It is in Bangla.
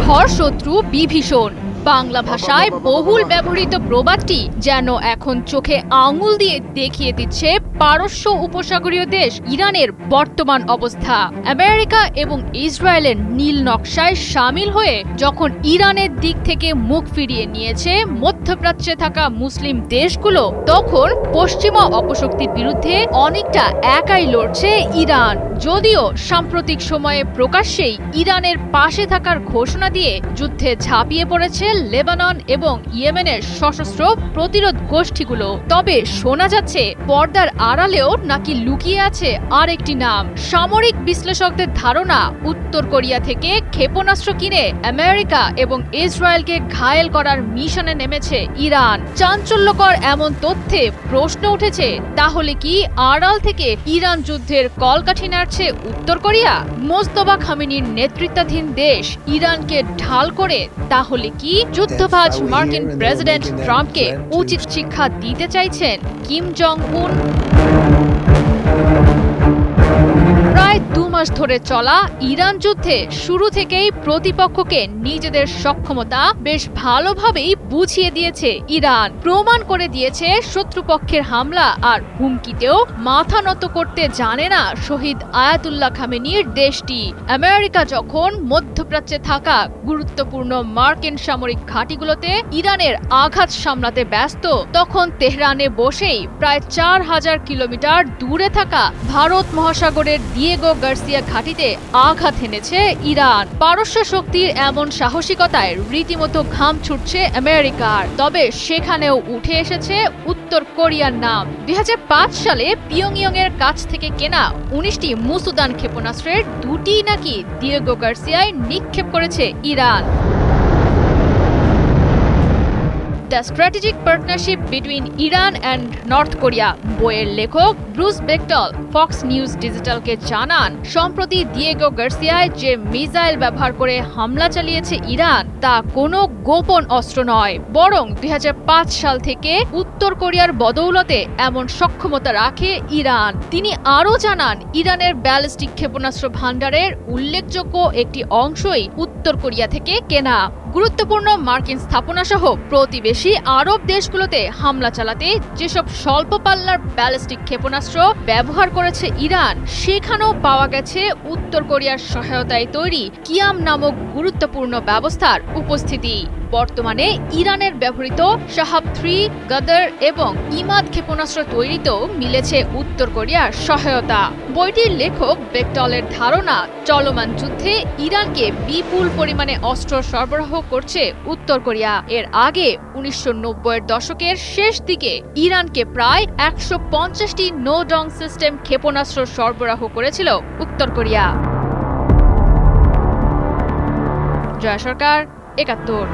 ঘর শত্রু বিভীষণ বাংলা ভাষায় বহুল ব্যবহৃত প্রবাদটি যেন এখন চোখে আঙুল দিয়ে দেখিয়ে দিচ্ছে পারস্য উপসাগরীয় দেশ ইরানের বর্তমান অবস্থা। আমেরিকা এবং ইসরায়েলের নীল নকশায় সামিল হয়ে যখন ইরানের দিক থেকে মুখ ফিরিয়ে নিয়েছে মধ্যপ্রাচ্যে থাকা মুসলিম দেশগুলো, তখন পশ্চিমা অপশক্তির বিরুদ্ধে অনেকটা একাই লড়ছে ইরান। যদিও সাম্প্রতিক সময়ে প্রকাশ্যেই ইরানের পাশে থাকার ঘোষণা দিয়ে যুদ্ধে ঝাঁপিয়ে পড়েছে লেবানন এবং ইয়েমেনের সশস্ত্র প্রতিরোধ গোষ্ঠীগুলো, তবে শোনা যাচ্ছে পর্দার আড়ালেও নাকি লুকিয়ে আছে আরেকটি নাম। সামরিক বিশ্লেষকদের ধারণা, উত্তর কোরিয়া থেকে ক্ষেপণাস্ত্র কিনে আমেরিকা এবং ইসরায়েলকে ঘায়েল করার মিশনে নেমেছে ইরান। চাঞ্চল্যকর এমন তথ্যে প্রশ্ন উঠেছে, তাহলে কি আড়াল থেকে ইরান যুদ্ধের কলকাঠি নাড়ছে উত্তর কোরিয়া? মোস্তফা খামেনির নেতৃত্বাধীন দেশ ইরানকে ঢাল করে তাহলে কি যুদ্ধবাজ মার্কিন প্রেসিডেন্ট ট্রাম্পকে উচিত শিক্ষা দিতে চাইছেন কিম জং উন? প্রায় 2 মাস ধরে চলা ইরান যুদ্ধে শুরু থেকেই প্রতিপক্ষকে নিজেদের সক্ষমতা বেশ ভালোভাবেই বুঝিয়ে দিয়েছে ইরান। প্রমাণ করে দিয়েছে শত্রুপক্ষের হামলা আর হুমকিতেও মাথা নত করতে জানে না শহীদ আয়াতুল্লাহ খামেনির দেশটি। আমেরিকা যখন মধ্যপ্রাচ্যে থাকা গুরুত্বপূর্ণ মার্কিন সামরিক ঘাঁটিগুলোতে ইরানের আঘাত সামলাতে ব্যস্ত, তখন তেহরানে বসেই প্রায় 4000 কিলোমিটার দূরে থাকা ভারত মহাসাগরের দিয়েগো গার্সিয়া ঘাঁটিতে আঘাত হেনেছে ইরান। পারস্য শক্তির এমন সাহসিকতায় রীতিমতো ঘাম ছুটছে আমেরিকার। তবে সেখানেও উঠে এসেছে উত্তর কোরিয়ার নাম। 2005 সালে পিয়ংইয়ং এর কাছ থেকে কেনা 19টি মুসুদান ক্ষেপণাস্ত্রের 2টি নাকি দিয়েগো গার্সিয়ায় নিক্ষেপ করেছে Iran. The strategic partnership between Iran and north Korea বইয়ের লেখক ব্রুস বেকটল ফক্স নিউজ ডিজিটালকে জানান, সম্প্রতি দিয়েগো গার্সিয়ায় যে মিসাইল ব্যবহার করে হামলা চালিয়েছে ইরান তা কোনো গোপন অস্ত্র নয়, বরং 2005 সাল থেকে উত্তর কোরিয়ার বদৌলতে এমন সক্ষমতা রাখে ইরান। তিনি আরও জানান, ইরানের ব্যালিস্টিক ক্ষেপণাস্ত্র ভান্ডারের উল্লেখযোগ্য একটি অংশই উত্তর কোরিয়া থেকে কেনা। গুরুত্বপূর্ণ মার্কিন স্থাপনা সহ প্রতিবেশী আরব দেশগুলোতে হামলা চালাতে যেসব স্বল্প পাল্লার ব্যালিস্টিক ক্ষেপণাস্ত্র ব্যবহার করেছে ইরান, সেখানেও পাওয়া গেছে উত্তর কোরিয়ার সহায়তায় তৈরি কিয়াম নামক গুরুত্বপূর্ণ ব্যবস্থার উপস্থিতি। বর্তমানে ইরানের ব্যবহৃত শাহাব 3, গদর এবং ইমাদ ক্ষেপণাস্ত্র তৈরিতেও মিলেছে উত্তর কোরিয়ার সহায়তা। বইটির লেখক বেকটলের ধারণা, চলমান যুদ্ধে ইরানকে বিপুল পরিমাণে অস্ত্র সরবরাহ করছে উত্তর কোরিয়া। এর আগে 1990-এর দশকের শেষ দিকে ইরানকে প্রায় 150টি নো ডং সিস্টেম ক্ষেপণাস্ত্র সরবরাহ করেছিল উত্তর কোরিয়া। জয়া সরকার, 71।